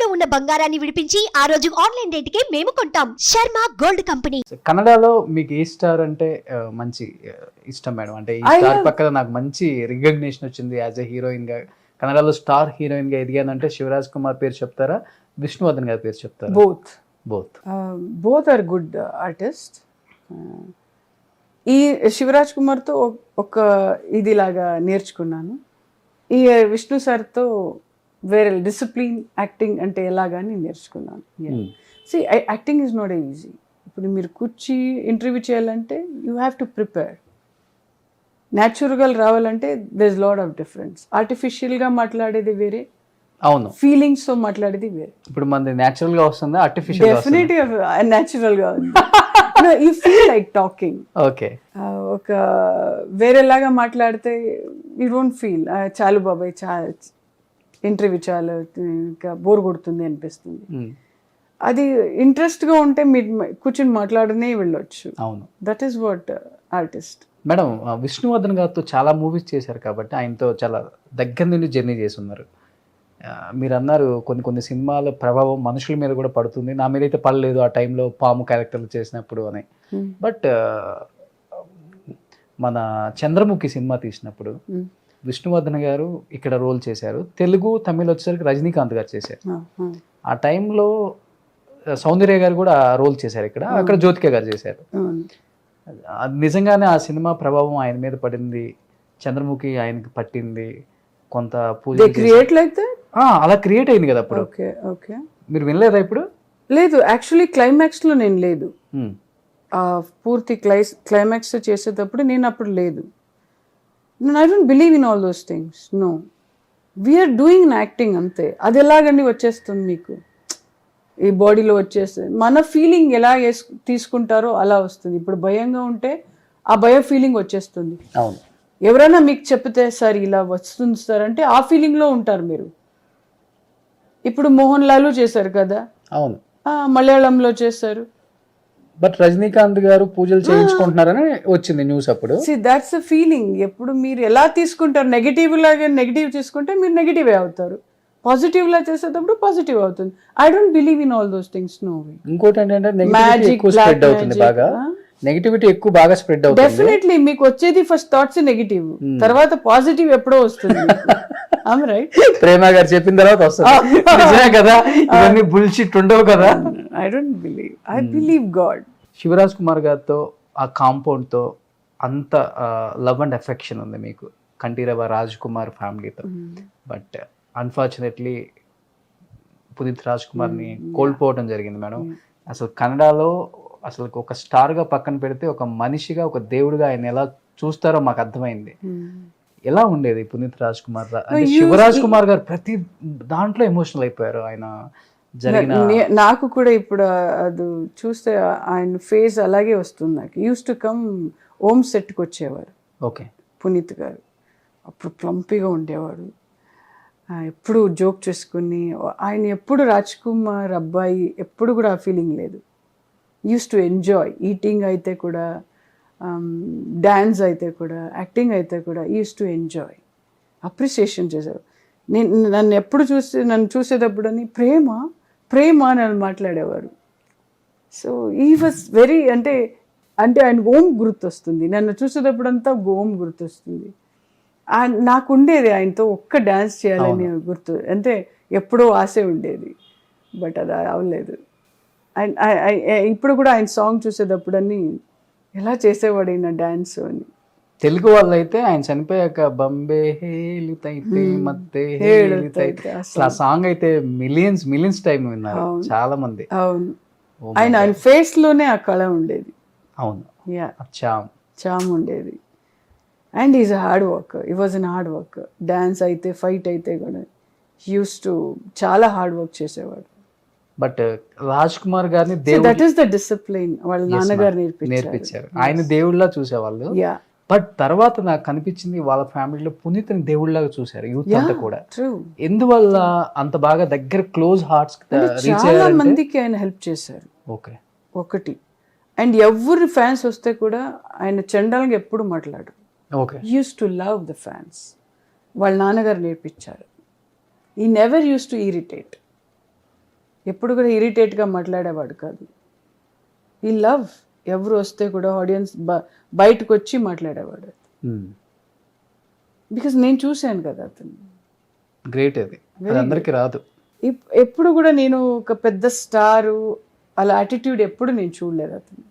ఇంట్లో ఉన్న బంగారాన్ని విడిపించి ఆ రోజు ఆన్లైన్ రేటుకే మేము కొంటాం. Sharma gold company. కన్నడలో మీకు ఏ స్టార్ అంటే మంచి ఇష్టం మేడం? అంటే ఈ స్టార్ పక్కన నాకు మంచి రికగ్నిషన్ వచ్చింది యాజ్ ఎ హీరోయిన్ గా, కన్నడలో స్టార్ హీరోయిన్ గా ఎదిగానంటే శివరాజ్ కుమార్ పేరు చెప్తారా, విష్ణువర్ధన్ గారి పేరు చెప్తారా? Both are good artist. ఈ శివరాజ్ కుమార్తో ఒక ఇదిలాగా నేర్చుకున్నాను. ఈ విష్ణు సార్తో వేరే డిసిప్లిన్ యాక్టింగ్ అంటే ఎలాగాని నేర్చుకున్నాను. See acting is not easy. ఇప్పుడు మీరు కూర్చి ఇంటర్వ్యూ చేయాలంటే యూ హ్యావ్ టు ప్రిపేర్. న్యాచురల్గా రావాలంటే there is lot of difference. ఆర్టిఫిషియల్గా మాట్లాడేది వేరే, అవును, ఫీలింగ్స్ తో మాట్లాడేది వేరే. ఇప్పుడు మనది న్యాచురల్ గా వస్తుందా, ఆర్టిఫిషియల్? డెఫినెట్లీ న్యాచురల్ గా ఉంది. You feel like talking. Okay, ఒక వేరేలాగా మాట్లాడితే యూ డోంట్ ఫీల్ చాలు బాబాయ్ ఇంటర్వ్యూ చాలు ఇంకా బోర్ కొడుతుంది అనిపిస్తుంది. అది ఇంట్రెస్ట్గా ఉంటే మీరు కూర్చొని మాట్లాడనే వెళ్ళొచ్చు. అవును, that is what artist. Madam, Vishnuvardhan గారితో చాలా మూవీస్ చేశారు కాబట్టి ఆయనతో చాలా దగ్గర నుండి జర్నీ చేసి ఉన్నారు. మీరు అన్నారు కొన్ని సినిమాల ప్రభావం మనుషుల మీద కూడా పడుతుంది, నా మీద అయితే పడలేదు ఆ టైంలో పాము క్యారెక్టర్లు చేసినప్పుడు అని. బట్ మన చంద్రముఖి సినిమా తీసినప్పుడు విష్ణువర్ధన్ గారు ఇక్కడ రోల్ చేశారు, తెలుగు తమిళ్ వచ్చేసరికి రజనీకాంత్ గారు చేశారు. ఆ టైంలో సౌందర్య గారు కూడా రోల్ చేశారు ఇక్కడ, అక్కడ జ్యోతిక గారు చేశారు. నిజంగానే ఆ సినిమా ప్రభావం ఆయన మీద పడింది, చంద్రముఖి ఆయనకి పట్టింది, కొంత పూజ అలా క్రియేట్ అయింది కదా అప్పుడు. మీరు వినలేదా ఇప్పుడు? లేదు, యాక్చువల్లీ క్లైమాక్స్ లో నేను లేదు. పూర్తి క్లైమాక్స్ చేసేటప్పుడు నేను అప్పుడు లేదు. I don't believe in all those things. No, we're doing acting అంతే. అది ఎలాగండి వచ్చేస్తుంది మీకు, ఈ బాడీలో వచ్చేస్తుంది. మన ఫీలింగ్ ఎలా తీసుకుంటారో అలా వస్తుంది. ఇప్పుడు భయంగా ఉంటే ఆ భయ ఫీలింగ్ వచ్చేస్తుంది. అవును, ఎవరైనా మీకు చెప్తే సార్ ఇలా వస్తుంది సార్ అంటే ఆ ఫీలింగ్లో ఉంటారు మీరు. ఇప్పుడు మోహన్ లాల్ చేశారు కదా, అవును, మలయాళంలో చేశారు. బట్ రజనీకాంత్ గారు పూజలు చేయించుకుంటున్నారని వచ్చింది న్యూస్ అప్పుడు. That's a feeling. ఎప్పుడు మీరు ఎలా తీసుకుంటారు, నెగిటివ్ లాగా నెగిటివ్ తీసుకుంటే మీరు నెగిటివ్ అవుతారు, పాజిటివ్ లా చేసేటప్పుడు పాజిటివ్ అవుతుంది. I don't believe in all those things. No way. ఇంకోటి ఏంటంటే నెగిటివిటీ ఎక్కువ బాగా స్ప్రెడ్ అవుతుంది. డెఫినెట్లీ మీకు వచ్చేది ఫస్ట్ థాట్స్ నెగిటివ్, తర్వాత పాజిటివ్ ఎప్పుడో వస్తుంది. ప్రేమ గారు చెప్పిన తర్వాత వస్తుంది కదా, ఇవన్నీ బుల్షిట్ ఉండవు కదా. I don't believe, I believe god. Shivaraj Kumar గారితో ఆ కాంపౌండ్ తో అంత లవ్ అండ్ అఫెక్షన్ ఉంది మీకు, కంఠీరవ రాజ్ కుమార్ ఫ్యామిలీతో. బట్ అన్ఫార్చునేట్లీ పునీత్ రాజ్ కుమార్ని కోల్పోవడం జరిగింది మేడం. అసలు కన్నడలో అసలు ఒక స్టార్గా పక్కన పెడితే ఒక మనిషిగా, ఒక దేవుడిగా ఆయన ఎలా చూస్తారో మాకు అర్థమైంది. ఎలా ఉండేది పునీత్ రాజ్ కుమార్? శివరాజ్ కుమార్ గారు ప్రతి దాంట్లో ఎమోషనల్ అయిపోయారు ఆయన జరిగిన. నాకు కూడా ఇప్పుడు అది చూస్తే ఆయన ఫేస్ అలాగే వస్తుంది నాకు. యూస్ టు కమ్ ఓం సెట్కి వచ్చేవారు. ఓకే, పునీత్ గారు అప్పుడు ప్లంపీగా ఉండేవాడు, ఎప్పుడు జోక్ చేసుకుని. ఆయన ఎప్పుడు రాజ్ కుమార్ అబ్బాయి ఎప్పుడు కూడా ఆ ఫీలింగ్ లేదు. యూస్ టు ఎంజాయ్ ఈటింగ్ అయితే కూడా, డ్యాన్స్ అయితే కూడా, యాక్టింగ్ అయితే కూడా యూస్ టు ఎంజాయ్, అప్రిసియేషన్ చేశారు. నన్ను చూసేటప్పుడు అని ప్రేమ ప్రేమ అని మాట్లాడేవారు. సో ఈ వాజ్ వెరీ అంటే ఆయన ఓం గుర్తొస్తుంది. నన్ను చూసేటప్పుడు అంతా ఓం గుర్తొస్తుంది. నాకు ఉండేది ఆయనతో ఒక్క డ్యాన్స్ చేయాలని గుర్తు, అంటే ఎప్పుడో ఆశ ఉండేది, బట్ అది అవ్వలేదు. ఇప్పుడు కూడా ఆయన సాంగ్ చూసేటప్పుడు అని ఎలా చేసేవాడు ఈయన డ్యాన్స్ అని. తెలుగు వాళ్ళు అయితే ఆయన చనిపోయాక బంబే హేలుతైతే మత్తే హేలుతైతే ఆ సాంగ్ అయితే మిలియన్స్ టైం విన్నారు చాలా మంది. అవును, ఆయన ఫేస్ లోనే ఆ కళ ఉండేది. అవును, చామ్ ఉండేది. And is a hard work. He was an hard work. Dance అయితే, ఫైట్ అయితే కూడా యూస్ టు చాలా హార్డ్ వర్క్ చేసేవాడు. బట్ రాజ్ కుమార్ గారిని దట్ ఈస్ ద డిసిప్లిన్ వాళ్ళ నాన్నగారు నేర్పించారు. ఆయన దేవుళ్ళ చూసేవాళ్ళు. బట్ తర్వాత నాకు కనిపించింది వాళ్ళ ఫ్యామిలీలో పునీత్ని దేవుళ్ళగా చూశారు యూత్ అంతా కూడా. ఎందువల్ల అంత బాగా దగ్గర క్లోజ్ హార్ట్స్ చాలా మందికి ఆయన హెల్ప్ చేశారు. ఓకే, ఒకటి. అండ్ ఎవరి ఫ్యాన్స్ వస్తే కూడా ఆయన చండాలంగా ఎప్పుడు మాట్లాడు. Okay, use to love the fans. వాళ్ళ నాన్నగారు నేర్పించారు. ఈ నెవర్ యూస్ టు ఇరిటేట్. ఎప్పుడు కూడా ఇరిటేట్గా మాట్లాడేవాడు కాదు. ఈ లవ్ ఎవరు వస్తే కూడా ఆడియన్స్ బయటకు వచ్చి మాట్లాడేవాడు. బికాస్ నేను చూశాను కదా అతను. గ్రేట్ అది, అది అందరికీ రాదు. ఎప్పుడు కూడా నేను ఒక పెద్ద స్టారు అలా యాటిట్యూడ్ ఎప్పుడు నేను చూడలేదు అతను.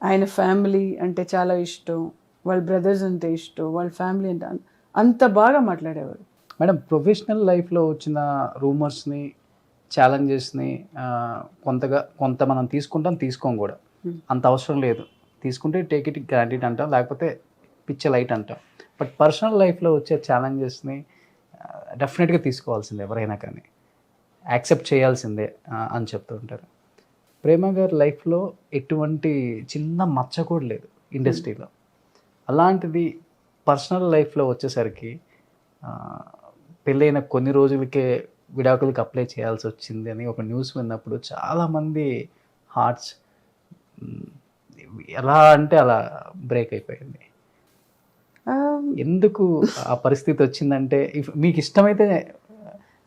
ఆయన ఫ్యామిలీ అంటే చాలా ఇష్టం, వాళ్ళ బ్రదర్స్ అంటే ఇష్టం, వాళ్ళ ఫ్యామిలీ అంటే అంత బాగా మాట్లాడేవాడు. మేడం, ప్రొఫెషనల్ లైఫ్లో వచ్చిన రూమర్స్ని, ఛాలెంజెస్ని కొంత మనం తీసుకోం కూడా. అంత అవసరం లేదు, తీసుకుంటే టేక్ ఇట్ గ్రాంటెడ్ అంటాం, లేకపోతే పిచ్చ లైట్ అంటాం. బట్ పర్సనల్ లైఫ్లో వచ్చే ఛాలెంజెస్ని డెఫినెట్గా తీసుకోవాల్సిందే, ఎవరైనా కానీ యాక్సెప్ట్ చేయాల్సిందే అని చెప్తూ ఉంటారు. ప్రేమ గారి లైఫ్లో ఎటువంటి చిన్న మచ్చ కూడా లేదు ఇండస్ట్రీలో. అలాంటిది పర్సనల్ లైఫ్లో వచ్చేసరికి పెళ్ళైన కొన్ని రోజులకే విడాకులకి అప్లై చేయాల్సి వచ్చింది అని ఒక న్యూస్ విన్నప్పుడు చాలామంది హార్ట్స్ ఎలా అంటే అలా బ్రేక్ అయిపోయింది. ఎందుకు ఆ పరిస్థితి వచ్చిందంటే, మీకు ఇష్టమైతే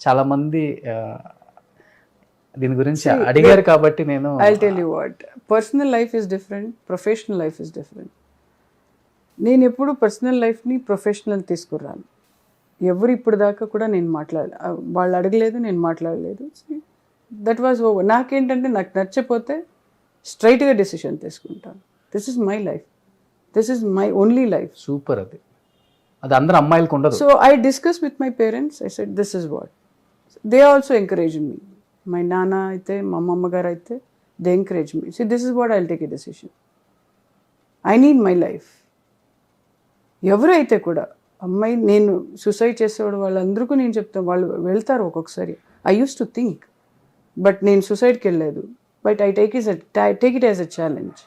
చాలామంది దీని గురించి అడిగారు కాబట్టి నేను I'll tell you what, personal life is different, professional life is different. నేను ఎప్పుడు పర్సనల్ లైఫ్ని ప్రొఫెషనల్ తీసుకురాను. ఎవరు ఇప్పుడు దాకా కూడా నేను వాళ్ళు అడగలేదు, నేను మాట్లాడలేదు. That was over. నాకేంటంటే నాకు నచ్చపోతే స్ట్రైట్గా డెసిషన్ తీసుకుంటాను. This is my life, this is my only life. Super. అది అందరు అమ్మాయిలకు ఉండదు. So I discuss with my parents. I said this is what. They also encourage me. My నాన్న అయితే, మా అమ్మమ్మ గారు అయితే, they encourage me. So this is what I will take a decision. I need my life. ఎవరైతే కూడా అమ్మాయి, నేను సూసైడ్ చేసేవాడు వాళ్ళందరికీ నేను చెప్తాను, వాళ్ళు వెళ్తారు ఒక్కొక్కసారి. I use to think, but నేను సూసైడ్కి వెళ్ళలేదు. But I take it as a challenge.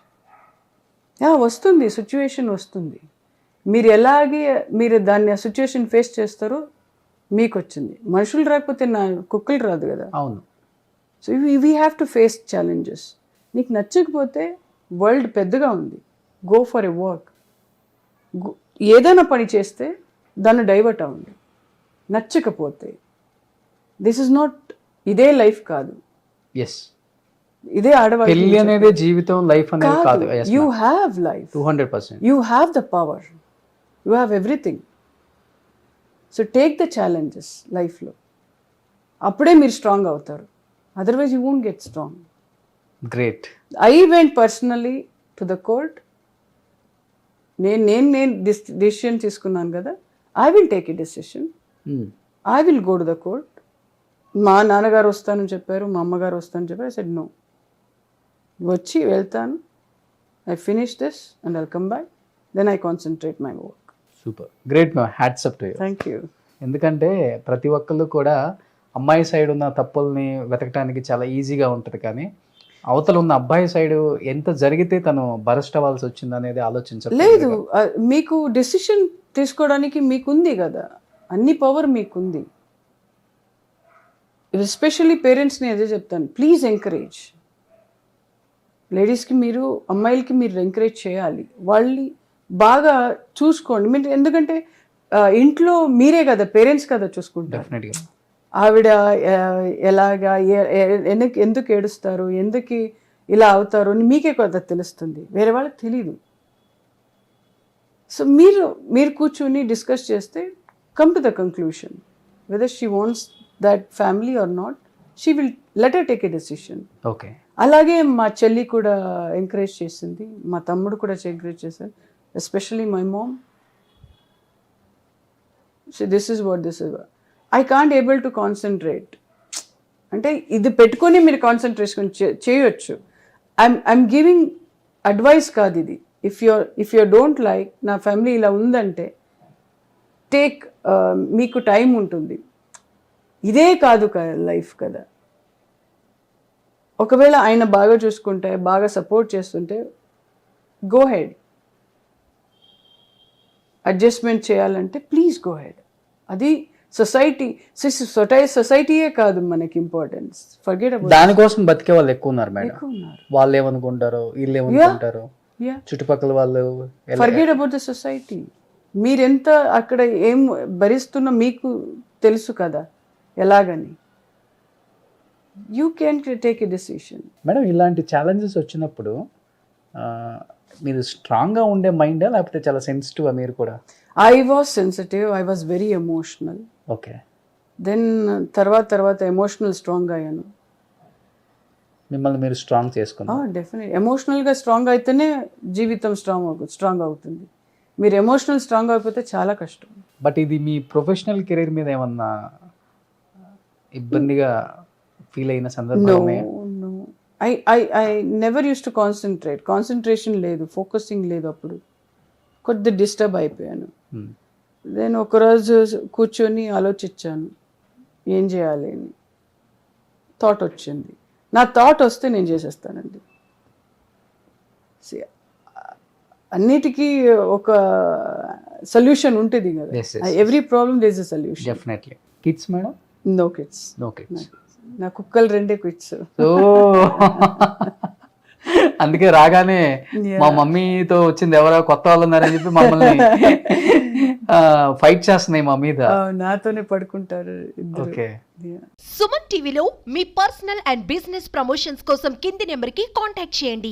వస్తుంది, సిచ్యువేషన్ వస్తుంది. మీరు దాన్ని ఆ సిచ్యువేషన్ ఫేస్ చేస్తారో మీకు వచ్చింది. మనుషులు రాకపోతే కుక్కలు రాదు కదా. అవును. So we have to face challenges. నీకు నచ్చకపోతే వరల్డ్ పెద్దగా ఉంది, గో ఫర్ ఎ వర్క్. ఏదైనా పని చేస్తే దాన్ని డైవర్ట్ అవ్వండి. నచ్చకపోతే దిస్ ఇస్ నాట్, ఇదే లైఫ్ కాదు. ఎస్, ఇదే ఆడవాళ్ళు. పెళ్లి అనేది జీవితం, లైఫ్ అనేది కాదు. You have life, 200%. You have the power, you have everything. So take the challenges లైఫ్లో. అప్పుడే మీరు స్ట్రాంగ్ అవుతారు. Otherwise you won't get strong. Great. I went personally to the court. నేను డిసిషన్ తీసుకున్నాను కదా. I will take a decision. I will go to the court. మా నాన్నగారు వస్తానని చెప్పారు, మా అమ్మగారు వస్తానని చెప్పారు. ఐ సెడ్ నో, వచ్చి వెళ్తాను. I finish this and I'll come back. Then I concentrate my work. Super, great ma'am, hats up to you. Thank you. ఎందుకంటే ప్రతి ఒక్కళ్ళు కూడా అమ్మాయి సైడ్ ఉన్న తప్పుల్ని వెతకడానికి చాలా ఈజీగా ఉంటుంది, కానీ అవతల ఉన్న అబ్బాయి సైడ్ ఎంత జరిగితే తను బరస్ట్ అవ్వాల్సి వచ్చింది అనేది ఆలోచించలేదు. లేదు, మీకు డెసిషన్ తీసుకోవడానికి మీకుంది కదా, అన్ని పవర్ మీకుంది. ఎస్పెషల్లీ పేరెంట్స్ని అదే చెప్తాను, ప్లీజ్ ఎంకరేజ్. లేడీస్కి మీరు, అమ్మాయిలకి మీరు ఎంకరేజ్ చేయాలి. వాళ్ళని బాగా చూసుకోండి. మీరు ఎందుకంటే ఇంట్లో మీరే కదా, పేరెంట్స్ కదా చూసుకుంటారు. డెఫినెట్గా ఆవిడ ఎలాగా, ఎందుకు ఏడుస్తారు, ఎందుకు ఇలా అవుతారు అని మీకే కదా తెలుస్తుంది, వేరే వాళ్ళకి తెలీదు. సో మీరు కూర్చొని డిస్కస్ చేస్తే come to the conclusion whether she wants that family or not. She will let her take a decision. Okay. అలాగే మా చెల్లి కూడా ఎంకరేజ్ చేసింది, మా తమ్ముడు కూడా ఎంకరేజ్ చేశారు, especially my mom. So this is what I can't able to concentrate. అంటే ఇది పెట్టుకొని మీరు కాన్సన్ట్రేషన్ చేయొచ్చు. ఐఎమ్ గివింగ్ అడ్వైస్ కాదు ఇది. ఇఫ్ యూ డోంట్ లైక్ నా ఫ్యామిలీ ఇలా ఉందంటే టేక్, మీకు టైం ఉంటుంది. ఇదే కాదు లైఫ్ కదా. ఒకవేళ ఆయన బాగా చూసుకుంటే, బాగా సపోర్ట్ చేస్తుంటే గో హెడ్. అడ్జస్ట్మెంట్ చేయాలంటే ప్లీజ్ గో హెడ్. అది సొసైటీయే కాదు మనకి ఇంపార్టెన్స్. Forget about. దానికోసం బతికే వాళ్ళు ఎక్కువ ఉన్నారు మేడం. వాళ్ళు ఏమనుకుంటారు, వీళ్ళు ఏమనుకుంటారు, చుట్టుపక్కల వాళ్ళు. Forget about the society. మీరెంత అక్కడ ఏం భరిస్తున్నా మీకు తెలుసు కదా ఎలాగని. You can take a decision. Madam ఇలాంటి ఛాలెంజెస్ వచ్చినప్పుడు ఆ, మీరు స్ట్రాంగ్గా ఉండే మైండా లేకపోతే చాలా సెన్సిటివ్ మీరు కూడా? I was sensitive, I was very emotional. Okay. Then తర్వాత ఎమోషనల్ స్ట్రాంగ్ అయ్యాను. మిమ్మల్ని మీరు స్ట్రాంగ్ చేసుకున్నారు. డెఫినెట్ ఎమోషనల్గా స్ట్రాంగ్ అయితేనే జీవితం స్ట్రాంగ్ అవుతుంది. మీరు ఎమోషనల్ స్ట్రాంగ్ అయిపోతే చాలా కష్టం. బట్ ఇది మీ ప్రొఫెషనల్ కెరీర్ మీద ఏమన్నా ఇబ్బందిగా ఫీల్ అయిన సందర్భం నో ఉన్నాయా? No, I never use to concentration లేదు, ఫోకసింగ్ లేదు. అప్పుడు కొద్ది డిస్టర్బ్ అయిపోయాను. Hmm. దెన్ ఒకరోజు కూర్చొని ఆలోచించాను ఏం చేయాలి అని. థాట్ వచ్చింది. నా థాట్ వస్తే నేను చేసేస్తానండి. See, అన్నిటికీ ఒక సొల్యూషన్ ఉంటుంది కదా. Yes, yes, every problem there is a solution. Definitely. Kids madam? No kids. No kids. నా కుక్కలు 2 కిడ్స్. సో అందుకే రాగానే మా మమ్మీతో వచ్చింది ఎవరో కొత్త వాళ్ళు ఉన్నారని చెప్పి మమ్మల్ని ఫైట్ చేస్తున్నాయి మా మీద. నాతోనే పడుకుంటారు ఇద్దరు. ఓకే. Yeah. సుమన్ టీవీలో మీ పర్సనల్ అండ్ బిజినెస్ ప్రమోషన్స్ కోసం కింది నెంబర్కి కాంటాక్ట్ చేయండి.